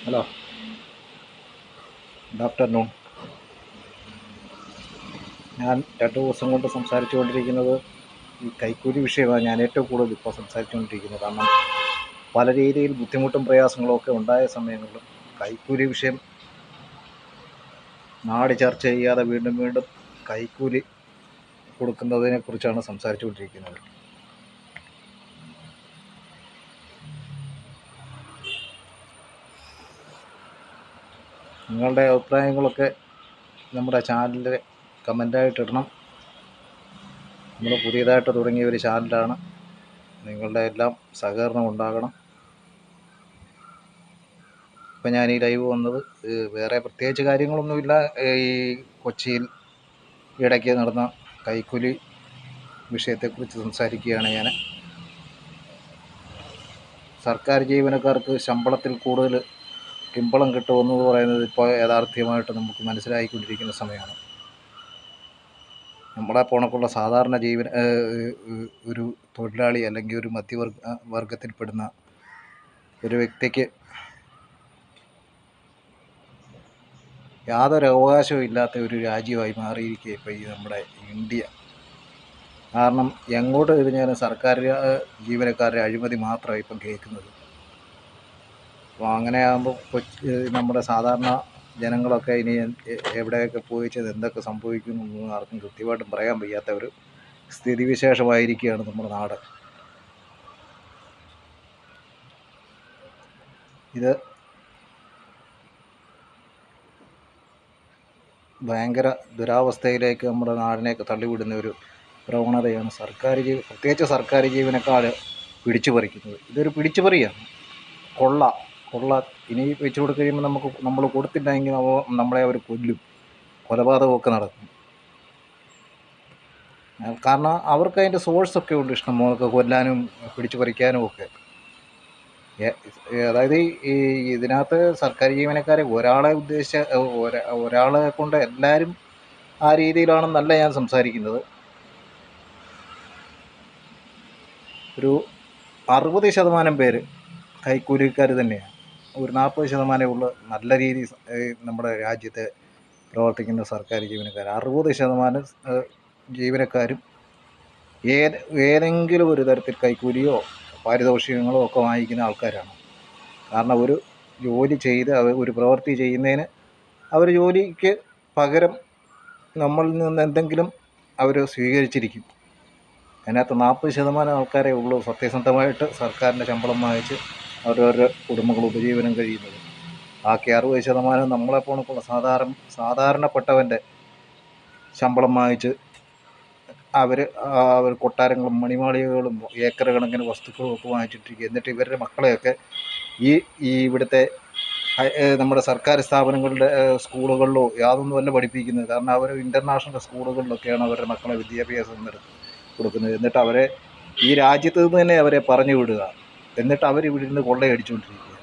Hello, good afternoon. ഞാൻ 2 ദിവസം കൊണ്ട് സംസാരിച്ചു കൊണ്ടിരിക്കുന്നത് ഈ കൈക്കൂലി വിഷയമാണ്. ഞാൻ ഏറ്റവും കൂടുതൽ ഇപ്പോൾ സംസാരിച്ചുകൊണ്ടിരിക്കുന്നത്. കാരണം പല രീതിയിൽ ബുദ്ധിമുട്ടും പ്രയാസങ്ങളും ഒക്കെ ഉണ്ടായ സമയങ്ങളിലും കൈക്കൂലി വിഷയം നാട് ചർച്ച ചെയ്യാതെ വീണ്ടും വീണ്ടും കൈക്കൂലി കൊടുക്കുന്നതിനെ കുറിച്ചാണ് സംസാരിച്ചു കൊണ്ടിരിക്കുന്നത്. നിങ്ങളുടെ അഭിപ്രായങ്ങളൊക്കെ നമ്മുടെ ചാനലിൽ കമൻ്റായിട്ട് ഇടണം. നമ്മൾ പുതിയതായിട്ട് തുടങ്ങിയ ഒരു ചാനലാണ്. നിങ്ങളുടെ എല്ലാം സഹകരണം ഉണ്ടാകണം. ഇപ്പം ഞാൻ ഈ ലൈവ് വന്നത് വേറെ പ്രത്യേകിച്ച് കാര്യങ്ങളൊന്നുമില്ല. ഈ കൊച്ചിയിൽ ഇടയ്ക്ക് നടന്ന കൈക്കൂലി വിഷയത്തെക്കുറിച്ച് സംസാരിക്കുകയാണ് ഞാൻ. സർക്കാർ ജീവനക്കാർക്ക് ശമ്പളത്തിൽ കൂടുതൽ കിമ്പളം കിട്ടുമെന്ന് പറയുന്നത് ഇപ്പോൾ യാഥാർത്ഥ്യമായിട്ട് നമുക്ക് മനസ്സിലായിക്കൊണ്ടിരിക്കുന്ന സമയമാണ്. നമ്മളെ പോണക്കുള്ള സാധാരണ ഒരു തൊഴിലാളി അല്ലെങ്കിൽ ഒരു വർഗത്തിൽപ്പെടുന്ന ഒരു വ്യക്തിക്ക് യാതൊരു അവകാശവും ഇല്ലാത്ത ഒരു രാജ്യമായി മാറിയിരിക്കുക ഇപ്പോൾ ഈ നമ്മുടെ ഇന്ത്യ. കാരണം എങ്ങോട്ട് തിരിഞ്ഞാലും സർക്കാർ ജീവനക്കാരുടെ അഴിമതി മാത്രമാണ് ഇപ്പം കേൾക്കുന്നത്. അപ്പോൾ അങ്ങനെയാകുമ്പോൾ നമ്മുടെ സാധാരണ ജനങ്ങളൊക്കെ ഇനി എവിടെയൊക്കെ പോയിച്ചത് എന്തൊക്കെ സംഭവിക്കുന്നു ആർക്കും കൃത്യമായിട്ടും പറയാൻ വയ്യാത്ത ഒരു സ്ഥിതിവിശേഷമായിരിക്കുകയാണ് നമ്മുടെ നാട്. ഇത് ഭയങ്കര ദുരാവസ്ഥയിലേക്ക് നമ്മുടെ നാടിനെയൊക്കെ തള്ളിവിടുന്ന ഒരു പ്രവണതയാണ് പ്രത്യേകിച്ച് സർക്കാർ ജീവനക്കാർ പിടിച്ചു പറിക്കുന്നത്. ഇതൊരു പിടിച്ചുപറിയാണ്. കൊള്ള ഇനി വെച്ചു കൊടുത്ത് കഴിയുമ്പോൾ നമ്മൾ കൊടുത്തില്ലെങ്കിൽ നമ്മളെ അവർ കൊല്ലും. കൊലപാതകമൊക്കെ നടക്കും. കാരണം അവർക്ക് അതിൻ്റെ സോഴ്സൊക്കെ ഉണ്ട്, ഇഷ്ടംപോലെ കൊല്ലാനും പിടിച്ചു പറിക്കാനും ഒക്കെ. അതായത് ഇതിനകത്ത് സർക്കാർ ജീവനക്കാരെ ഒരാളെ കൊണ്ട് എല്ലാവരും ആ രീതിയിലാണെന്നല്ല ഞാൻ സംസാരിക്കുന്നത്. ഒരു 60% പേര് കൈക്കൂലിക്കാർ തന്നെയാണ്. ഒരു 40% ഉള്ള നല്ല രീതിയിൽ നമ്മുടെ രാജ്യത്തെ പ്രവർത്തിക്കുന്ന സർക്കാർ ജീവനക്കാർ. 60% ജീവനക്കാരും ഏതെങ്കിലും ഒരു തരത്തിൽ കൈക്കൂലിയോ പാരിതോഷികങ്ങളോ ഒക്കെ വാങ്ങിക്കുന്ന ആൾക്കാരാണ്. കാരണം ഒരു ജോലി ചെയ്ത് ഒരു പ്രവൃത്തി ചെയ്യുന്നതിന് അവർ ജോലിക്ക് പകരം നമ്മളിൽ നിന്ന് എന്തെങ്കിലും അവർ സ്വീകരിച്ചിരിക്കും. അതിനകത്ത് 40% ആൾക്കാരേ ഉള്ളൂ സത്യസന്ധമായിട്ട് സർക്കാരിൻ്റെ ശമ്പളം വാങ്ങിച്ച് അവരവരുടെ കുടുംബങ്ങൾ ഉപജീവനം കഴിയുന്നത്. ബാക്കി 60% നമ്മളെപ്പോണക്കുള്ള സാധാരണപ്പെട്ടവൻ്റെ ശമ്പളം വാങ്ങിച്ച് അവർ കൊട്ടാരങ്ങളും മണിമാളികകളും ഏക്കർ കണക്കിന് വസ്തുക്കളും ഒക്കെ വാങ്ങിച്ചിട്ടിരിക്കുക. എന്നിട്ട് ഇവരുടെ മക്കളെയൊക്കെ ഈ ഇവിടുത്തെ നമ്മുടെ സർക്കാർ സ്ഥാപനങ്ങളുടെ സ്കൂളുകളിലോ യാതൊന്നുമല്ല പഠിപ്പിക്കുന്നത്. കാരണം അവർ ഇൻ്റർനാഷണൽ സ്കൂളുകളിലൊക്കെയാണ് അവരുടെ മക്കളെ വിദ്യാഭ്യാസം കൊടുക്കുന്നത്. എന്നിട്ട് അവരെ ഈ രാജ്യത്ത് നിന്ന് തന്നെ അവരെ പറഞ്ഞു വിടുക. എന്നിട്ട് അവരിവിടെ നിന്ന് കൊള്ളയടിച്ചുകൊണ്ടിരിക്കുക.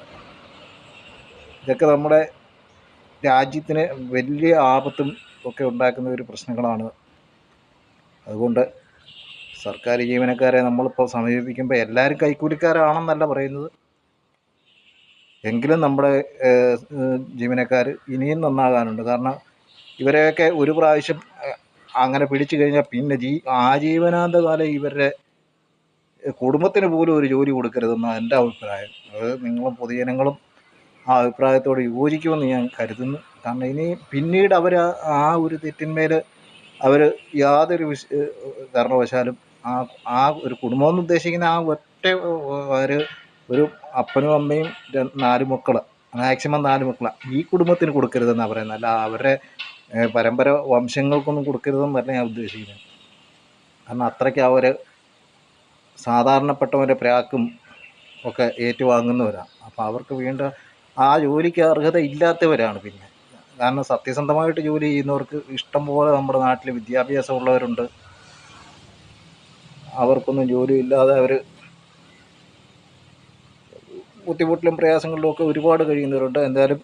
ഇതൊക്കെ നമ്മുടെ രാജ്യത്തിന് വലിയ ആപത്തും ഒക്കെ ഉണ്ടാക്കുന്ന ഒരു പ്രശ്നങ്ങളാണ്. അതുകൊണ്ട് സർക്കാർ ജീവനക്കാരെ നമ്മളിപ്പോൾ സമീപിക്കുമ്പോൾ എല്ലാവരും കൈക്കൂലിക്കാരാണെന്നല്ല പറയുന്നത്. എങ്കിലും നമ്മുടെ ജീവനക്കാർ ഇനിയും നന്നാകാനുണ്ട്. കാരണം ഇവരെയൊക്കെ ഒരു പ്രാവശ്യം അങ്ങനെ പിടിച്ചു കഴിഞ്ഞാൽ പിന്നെ ആജീവനാന്തകാലം ഇവരുടെ കുടുംബത്തിന് പോലും ഒരു ജോലി കൊടുക്കരുതെന്നാണ് എൻ്റെ അഭിപ്രായം. അത് നിങ്ങളും പൊതുജനങ്ങളും ആ അഭിപ്രായത്തോട് യോജിക്കുമെന്ന് ഞാൻ കരുതുന്നു. കാരണം ഇനി പിന്നീട് അവർ ആ ഒരു തെറ്റിന്മേൽ അവർ യാതൊരു കാരണവശാലും ആ ഒരു കുടുംബമെന്ന് ഉദ്ദേശിക്കുന്ന ആ ഒറ്റ ഒരു അപ്പനും അമ്മയും 4 മക്കൾ, മാക്സിമം 4 മക്കളാണ്, ഈ കുടുംബത്തിന് കൊടുക്കരുതെന്നാണ് പറയുന്നത്. അല്ല അവരുടെ പരമ്പര വംശങ്ങൾക്കൊന്നും കൊടുക്കരുതെന്നല്ല ഞാൻ ഉദ്ദേശിക്കുന്നത്. കാരണം അത്രയ്ക്ക് അവർ സാധാരണപ്പെട്ടവൻ്റെ പ്രാക്കും ഒക്കെ ഏറ്റുവാങ്ങുന്നവരാണ്. അപ്പോൾ അവർക്ക് വീണ്ടും ആ ജോലിക്ക് അർഹത ഇല്ലാത്തവരാണ്. പിന്നെ കാരണം സത്യസന്ധമായിട്ട് ജോലി ചെയ്യുന്നവർക്ക് ഇഷ്ടം പോലെ നമ്മുടെ നാട്ടിൽ വിദ്യാഭ്യാസമുള്ളവരുണ്ട്. അവർക്കൊന്നും ജോലിയില്ലാതെ അവർ ബുദ്ധിമുട്ടിലും പ്രയാസങ്ങളിലും ഒക്കെ ഒരുപാട് കഴിയുന്നവരുണ്ട്. എന്തായാലും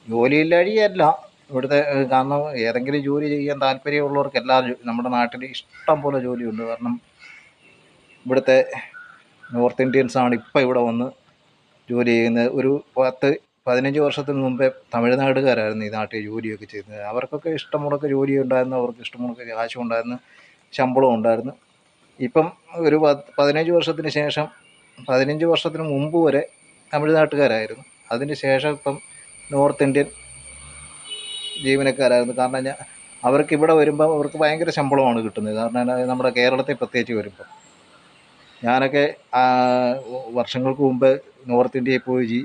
ജോലിയില്ലാഴിയല്ല ഇവിടുത്തെ. കാരണം ഏതെങ്കിലും ജോലി ചെയ്യാൻ താല്പര്യമുള്ളവർക്ക് നമ്മുടെ നാട്ടിൽ ഇഷ്ടം പോലെ ജോലിയുണ്ട്. കാരണം ഇവിടുത്തെ നോർത്ത് ഇന്ത്യൻസാണ് ഇപ്പം ഇവിടെ വന്ന് ജോലി ചെയ്യുന്നത്. ഒരു 15 വർഷത്തിന് മുമ്പേ തമിഴ്നാടുകാരായിരുന്നു ഈ നാട്ടിൽ ജോലിയൊക്കെ ചെയ്യുന്നത്. അവർക്കൊക്കെ ഇഷ്ടമുള്ളൊക്കെ ജോലി ഉണ്ടായിരുന്നു, അവർക്ക് ഇഷ്ടമുള്ളൊക്കെ കാശും ഉണ്ടായിരുന്നു, ശമ്പളവും ഉണ്ടായിരുന്നു. ഇപ്പം ഒരു 15 വർഷത്തിന് ശേഷം, 15 വർഷത്തിന് മുമ്പ് വരെ തമിഴ്നാട്ടുകാരായിരുന്നു. അതിന് ശേഷം ഇപ്പം നോർത്ത് ഇന്ത്യൻ ജീവനക്കാരായിരുന്നു. കാരണം അവർക്ക് ഇവിടെ വരുമ്പോൾ അവർക്ക് ഭയങ്കര ശമ്പളമാണ് കിട്ടുന്നത്. കാരണം നമ്മുടെ കേരളത്തിൽ പ്രത്യേകിച്ച് വരുമ്പോൾ ഞാനൊക്കെ വർഷങ്ങൾക്ക് മുമ്പ് നോർത്ത് ഇന്ത്യയിൽ പോയി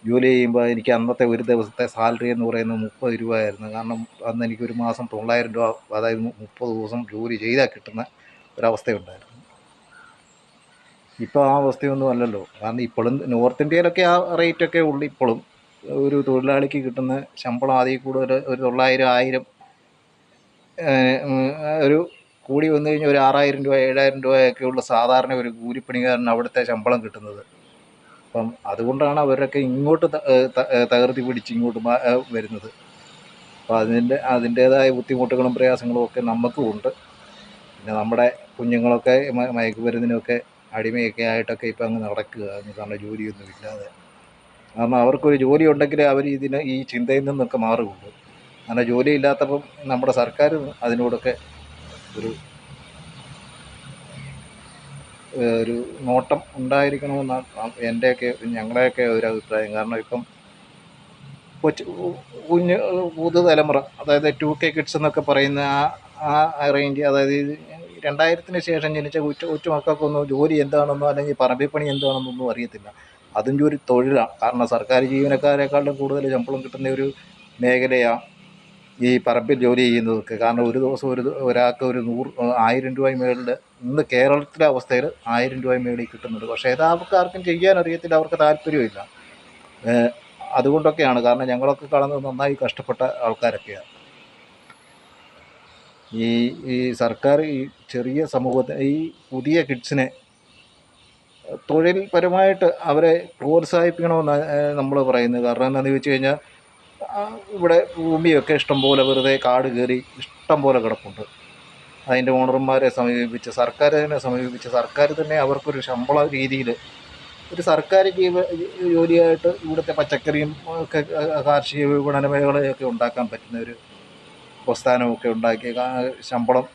ജോലി ചെയ്യുമ്പോൾ എനിക്ക് അന്നത്തെ ഒരു ദിവസത്തെ സാലറി എന്ന് പറയുന്നത് 30 രൂപയായിരുന്നു. കാരണം അന്ന് എനിക്കൊരു മാസം 900 രൂപ, അതായത് 30 ദിവസം ജോലി ചെയ്താൽ കിട്ടുന്ന ഒരവസ്ഥയുണ്ടായിരുന്നു. ഇപ്പോൾ ആ അവസ്ഥയൊന്നും അല്ലല്ലോ. കാരണം ഇപ്പോഴും നോർത്ത് ഇന്ത്യയിലൊക്കെ ആ റേറ്റൊക്കെ ഉള്ളു. ഇപ്പോഴും ഒരു തൊഴിലാളിക്ക് കിട്ടുന്ന ശമ്പളം അതിൽ കൂടുതൽ ഒരു 900, 1000, ഒരു കൂടി വന്നു കഴിഞ്ഞാൽ ഒരു 6000 രൂപ, 7000 രൂപയൊക്കെ ഉള്ള സാധാരണ ഒരു കൂലിപ്പണിക്കാരന് അവിടുത്തെ ശമ്പളം കിട്ടുന്നത്. അപ്പം അതുകൊണ്ടാണ് അവരൊക്കെ ഇങ്ങോട്ട് തകർത്തി പിടിച്ച് ഇങ്ങോട്ട് വരുന്നത്. അപ്പോൾ അതിൻ്റേതായ ബുദ്ധിമുട്ടുകളും പ്രയാസങ്ങളും ഒക്കെ നമുക്കും ഉണ്ട്. പിന്നെ നമ്മുടെ കുഞ്ഞുങ്ങളൊക്കെ മയക്കുമരുന്നിനൊക്കെ അടിമയൊക്കെ ആയിട്ടൊക്കെ ഇപ്പം അങ്ങ് നടക്കുക, കാരണം ജോലിയൊന്നും ഇല്ലാതെ. കാരണം അവർക്കൊരു ജോലി ഉണ്ടെങ്കിലേ അവർ ഈ ചിന്തയിൽ നിന്നൊക്കെ മാറുകയുള്ളൂ. കാരണം ജോലി ഇല്ലാത്തപ്പം നമ്മുടെ സർക്കാർ അതിനോടൊക്കെ ഒരു നോട്ടം ഉണ്ടായിരിക്കണമെന്നാണ് എൻ്റെയൊക്കെ ഞങ്ങളുടെയൊക്കെ ഒരു അഭിപ്രായം. കാരണം ഇപ്പം പുതുതലമുറ, അതായത് 2K കിഡ്സ് എന്നൊക്കെ പറയുന്ന ആ റേഞ്ച്, അതായത് 2000-ന് ശേഷം ജനിച്ച കൊച്ചു മക്കൾക്കൊന്നും ജോലി എന്താണെന്നോ അല്ലെങ്കിൽ പറമ്പിപ്പണി എന്താണെന്നൊന്നും അറിയത്തില്ല. അതും ഒരു തൊഴിലാണ്. കാരണം സർക്കാർ ജീവനക്കാരെക്കാളും കൂടുതൽ ശമ്പളം കിട്ടുന്ന ഒരു മേഖലയാണ് ഈ പറമ്പിൽ ജോലി ചെയ്യുന്നതൊക്കെ. കാരണം ഒരു ദിവസം ഒരാൾക്ക് ഒരു 1000 രൂപയും മേളിൽ ഇന്ന് കേരളത്തിലെ അവസ്ഥയിൽ 1000 രൂപയും മേളിൽ കിട്ടുന്നുണ്ട്. പക്ഷേ ഇത് അവർക്ക് ആർക്കും ചെയ്യാനറിയത്തില്ല, അവർക്ക് താല്പര്യമില്ല. അതുകൊണ്ടൊക്കെയാണ്. കാരണം ഞങ്ങളൊക്കെ കളന്ന് നന്നായി കഷ്ടപ്പെട്ട ആൾക്കാരൊക്കെയാണ്. ഈ സർക്കാർ ഈ ചെറിയ സമൂഹത്തെ, ഈ പുതിയ കിഡ്സിനെ തൊഴിൽപരമായിട്ട് അവരെ പ്രോത്സാഹിപ്പിക്കണമെന്നാണ് നമ്മൾ പറയുന്നത്. കാരണം എന്താണെന്ന് ചോദിച്ചു കഴിഞ്ഞാൽ ഇവിടെ ഭൂമിയൊക്കെ ഇഷ്ടംപോലെ വെറുതെ കാട് കയറി ഇഷ്ടം പോലെ കിടപ്പുണ്ട്. അതിൻ്റെ ഓണർമാരെ സമീപിച്ച്, സർക്കാരിനെ സമീപിച്ച്, സർക്കാർ തന്നെ അവർക്കൊരു ശമ്പള രീതിയിൽ ഒരു സർക്കാർ ജോലിയായിട്ട് ഇവിടുത്തെ പച്ചക്കറിയും ഒക്കെ കാർഷിക വിപണന മേഖലയൊക്കെ ഉണ്ടാക്കാൻ പറ്റുന്ന ഒരു പ്രസ്ഥാനമൊക്കെ ഉണ്ടാക്കി ശമ്പളം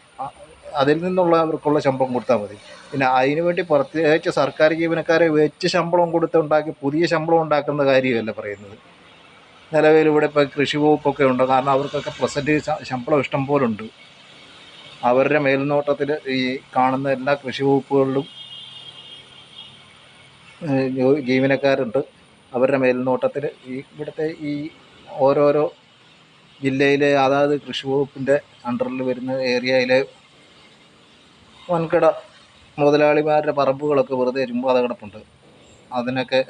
അതിൽ നിന്നുള്ള അവർക്കുള്ള ശമ്പളം കൊടുത്താൽ മതി. പിന്നെ അതിനു വേണ്ടി പ്രത്യേകിച്ച് സർക്കാർ ജീവനക്കാരെ വെച്ച് ശമ്പളം കൊടുത്തുണ്ടാക്കി പുതിയ ശമ്പളം ഉണ്ടാക്കുന്ന കാര്യമല്ല പറയുന്നത്. നിലവിൽ ഇവിടെ ഇപ്പോൾ കൃഷി വകുപ്പൊക്കെ ഉണ്ട്. കാരണം അവർക്കൊക്കെ പ്രസൻറ്റ് ശമ്പളം ഇഷ്ടം പോലെ ഉണ്ട്. അവരുടെ മേൽനോട്ടത്തിൽ ഈ കാണുന്ന എല്ലാ കൃഷി വകുപ്പുകളിലും ജീവനക്കാരുണ്ട്. അവരുടെ മേൽനോട്ടത്തിൽ ഇവിടുത്തെ ഈ ഓരോരോ ജില്ലയിലെ അതാത് കൃഷി വകുപ്പിൻ്റെ അണ്ടറിൽ വരുന്ന ഏരിയയിലെ വൻകിട മുതലാളിമാരുടെ പറമ്പുകളൊക്കെ വെറുതെ ചുമ്മാതെ കിടപ്പുണ്ട്. അതിനൊക്കെ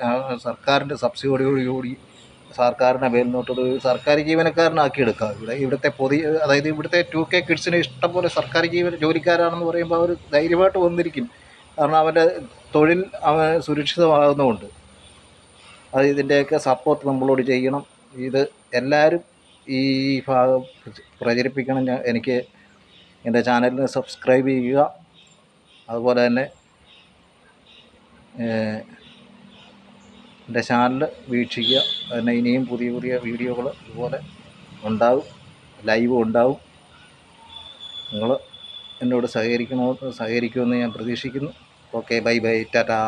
സർക്കാരിൻ്റെ സബ്സിഡിയോടുകൂടി സർക്കാരിൻ്റെ മേൽനോട്ടത്തിൽ സർക്കാർ ജീവനക്കാരനാക്കിയെടുക്കുക. ഇവിടുത്തെ അതായത് ഇവിടുത്തെ 2K കിഡ്സിന് ഇഷ്ടംപോലെ സർക്കാർ ജോലിക്കാരാണെന്ന് പറയുമ്പോൾ അവർ ധൈര്യമായിട്ട് വന്നിരിക്കും. കാരണം അവൻ്റെ തൊഴിൽ അവൻ സുരക്ഷിതമാകുന്നതുകൊണ്ട്. അത് ഇതിൻ്റെയൊക്കെ സപ്പോർട്ട് നമ്മളോട് ചെയ്യണം. ഇത് എല്ലാവരും ഈ ഭാഗം പ്രചരിപ്പിക്കണം. എനിക്ക് എൻ്റെ ചാനലിന് സബ്സ്ക്രൈബ് ചെയ്യുക. അതുപോലെ തന്നെ എൻ്റെ ചാനൽ വീക്ഷിക്കുക. പിന്നെ ഇനിയും പുതിയ പുതിയ വീഡിയോകൾ ഇതുപോലെ ഉണ്ടാവും, ലൈവ് ഉണ്ടാവും. നിങ്ങൾ എന്നോട് സഹകരിക്കുമെന്ന് ഞാൻ പ്രതീക്ഷിക്കുന്നു. Okay, bye bye, Tata.